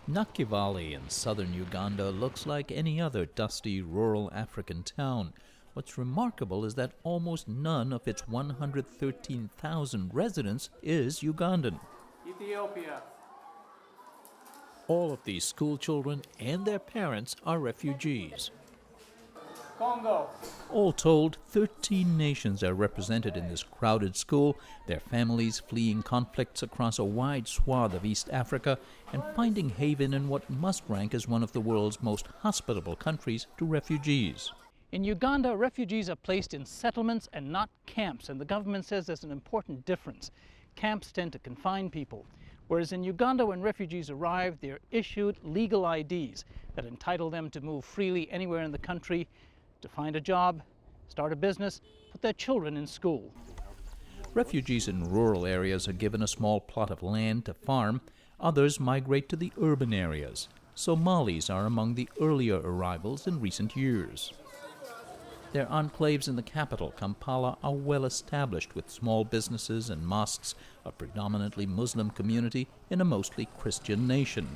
Nakivale in southern Uganda looks like any other dusty rural African town. What's remarkable is that almost none of its 113,000 residents is Ugandan. Ethiopia. All of these school children and their parents are refugees. Congo. All told, 13 nations are represented in this crowded school, their families fleeing conflicts across a wide swath of East Africa and finding haven in what must rank as one of the world's most hospitable countries to refugees. In Uganda, refugees are placed in settlements and not camps, and the government says there's an important difference. Camps tend to confine people, whereas in Uganda, when refugees arrive, they're issued legal IDs that entitle them to move freely anywhere in the country, to find a job, start a business, put their children in school. Refugees in rural areas are given a small plot of land to farm. Others migrate to the urban areas. Somalis are among the earlier arrivals in recent years. Their enclaves in the capital, Kampala, are well established with small businesses and mosques, a predominantly Muslim community in a mostly Christian nation.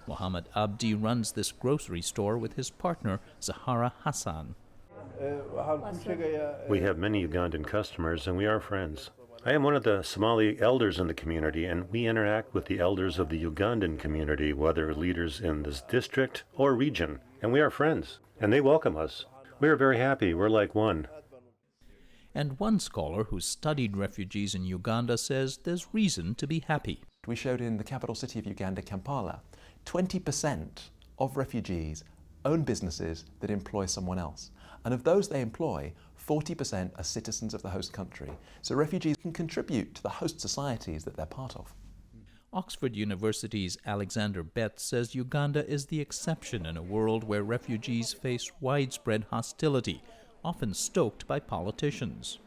Mohammed Abdi runs this grocery store with his partner, Zahara Hassan. We have many Ugandan customers and we are friends. I am one of the Somali elders in the community, and we interact with the elders of the Ugandan community, whether leaders in this district or region, and we are friends, and they welcome us. We are very happy. We're like one. And one scholar who studied refugees in Uganda says there's reason to be happy. We showed in the capital city of Uganda, Kampala, 20% of refugees own businesses that employ someone else. And of those they employ, 40% are citizens of the host country. So refugees can contribute to the host societies that they're part of. Oxford University's Alexander Betts says Uganda is the exception in a world where refugees face widespread hostility, often stoked by politicians.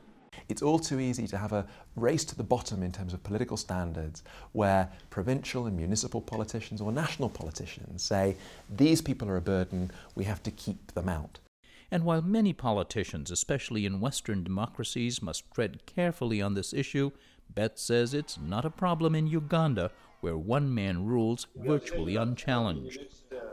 It's all too easy to have a race to the bottom in terms of political standards where provincial and municipal politicians or national politicians say, these people are a burden, we have to keep them out. And while many politicians, especially in Western democracies, must tread carefully on this issue, Betts says it's not a problem in Uganda, where one man rules virtually unchallenged.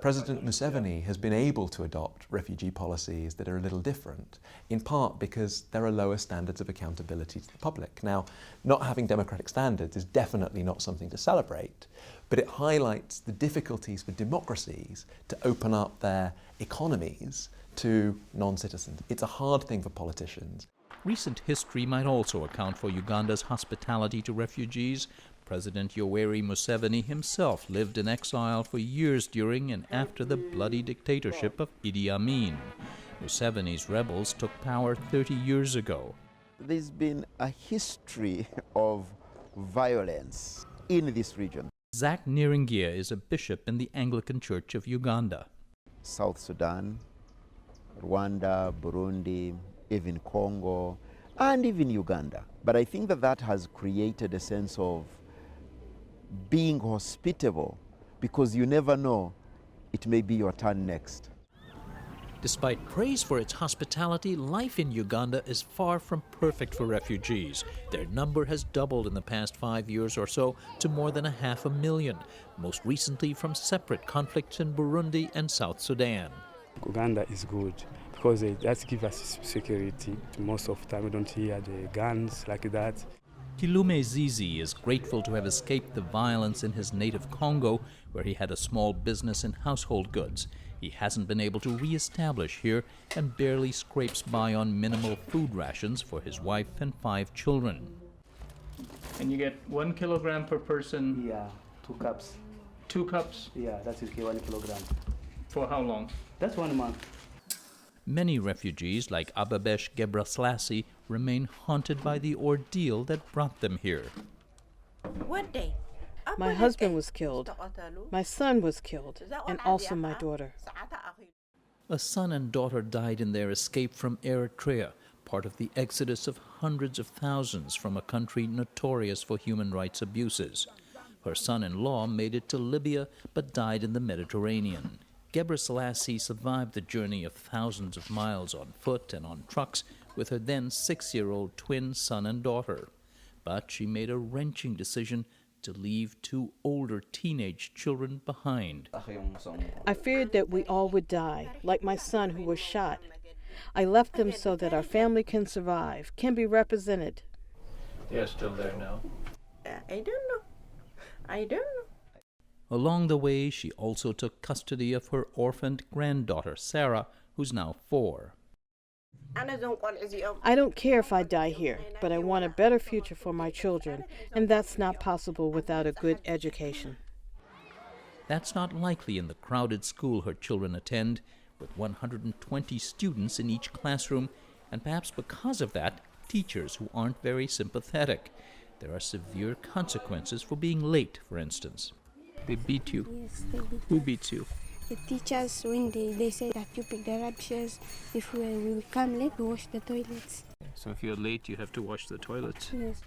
President Museveni has been able to adopt refugee policies that are a little different, in part because there are lower standards of accountability to the public. Now, not having democratic standards is definitely not something to celebrate, but it highlights the difficulties for democracies to open up their economies to non-citizens. It's a hard thing for politicians. Recent history might also account for Uganda's hospitality to refugees. President Yoweri Museveni himself lived in exile for years during and after the bloody dictatorship of Idi Amin. Museveni's rebels took power 30 years ago. There's been a history of violence in this region. Zach Niringia is a bishop in the Anglican Church of Uganda. South Sudan, Rwanda, Burundi, even Congo, and even Uganda. But I think that has created a sense of being hospitable, because you never know, it may be your turn next. Despite praise for its hospitality, life in Uganda is far from perfect for refugees. Their number has doubled in the past 5 years or so to more than 500,000, most recently from separate conflicts in Burundi and South Sudan. Uganda is good because it does give us security. Most of the time we don't hear the guns like that. Kilume Zizi is grateful to have escaped the violence in his native Congo, where he had a small business in household goods. He hasn't been able to re-establish here and barely scrapes by on minimal food rations for his wife and 5 children. And you get 1 kilogram per person? Yeah, 2 cups. 2 cups? Yeah, that's 1 kilogram. For how long? That's 1 month. Many refugees, like Ababesh Gebrselassie, remain haunted by the ordeal that brought them here. One day, my husband was killed, my son was killed, and also my daughter. A son and daughter died in their escape from Eritrea, part of the exodus of hundreds of thousands from a country notorious for human rights abuses. Her son-in-law made it to Libya, but died in the Mediterranean. Gebrselassie survived the journey of thousands of miles on foot and on trucks with her then 6-year-old twin son and daughter. But she made a wrenching decision to leave 2 older teenage children behind. I feared that we all would die, like my son who was shot. I left them so that our family can survive, can be represented. They're still there now. I don't know. I don't know. Along the way, she also took custody of her orphaned granddaughter, Sarah, who's now 4. I don't care if I die here, but I want a better future for my children, and that's not possible without a good education. That's not likely in the crowded school her children attend, with 120 students in each classroom, and perhaps because of that, teachers who aren't very sympathetic. There are severe consequences for being late, for instance. They beat you. Yes, they beat. Who beats you? The teachers, when they say that you pick the rubbishes, if we will come late, we wash the toilets. So if you're late, you have to wash the toilets? Yes.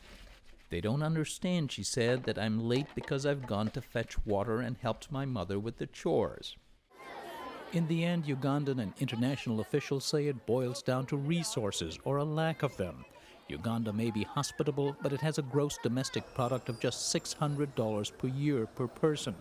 They don't understand, she said, that I'm late because I've gone to fetch water and helped my mother with the chores. In the end, Ugandan and international officials say it boils down to resources or a lack of them. Uganda may be hospitable, but it has a gross domestic product of just $600 per year per person.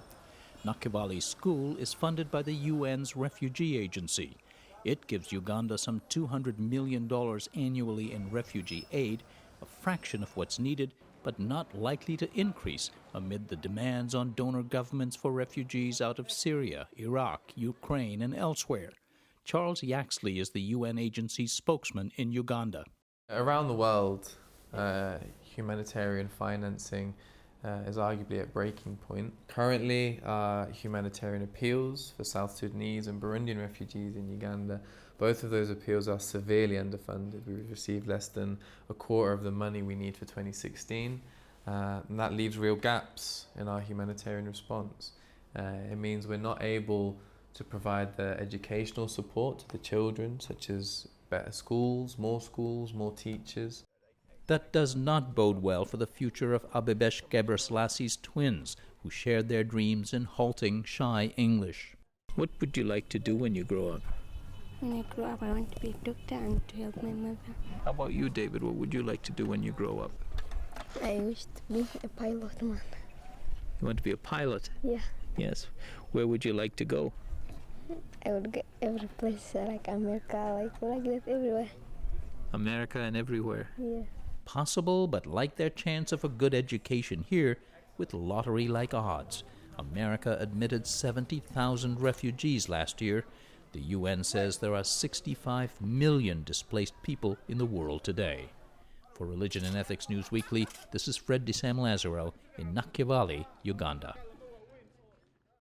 Nakivale School is funded by the UN's refugee agency. It gives Uganda some $200 million annually in refugee aid, a fraction of what's needed, but not likely to increase amid the demands on donor governments for refugees out of Syria, Iraq, Ukraine, and elsewhere. Charles Yaxley is the UN agency's spokesman in Uganda. Around the world, humanitarian financing is arguably at breaking point. Currently, humanitarian appeals for South Sudanese and Burundian refugees in Uganda, both of those appeals are severely underfunded. We've received less than a quarter of the money we need for 2016, and that leaves real gaps in our humanitarian response. It means we're not able to provide the educational support to the children, such as better schools, more teachers. That does not bode well for the future of Abebesh Gebrselasie's twins, who shared their dreams in halting, shy English. What would you like to do when you grow up? When I grow up, I want to be a doctor and to help my mother. How about you, David? What would you like to do when you grow up? I wish to be a pilot, man. You want to be a pilot? Yeah. Yes. Where would you like to go? I would go every place, like America, like that, everywhere. America and everywhere. Yeah. Possible, but like their chance of a good education here, with lottery-like odds. America admitted 70,000 refugees last year. The UN says there are 65 million displaced people in the world today. For Religion and Ethics News Weekly, this is Fred de Sam Lazaro in Nakivale, Uganda.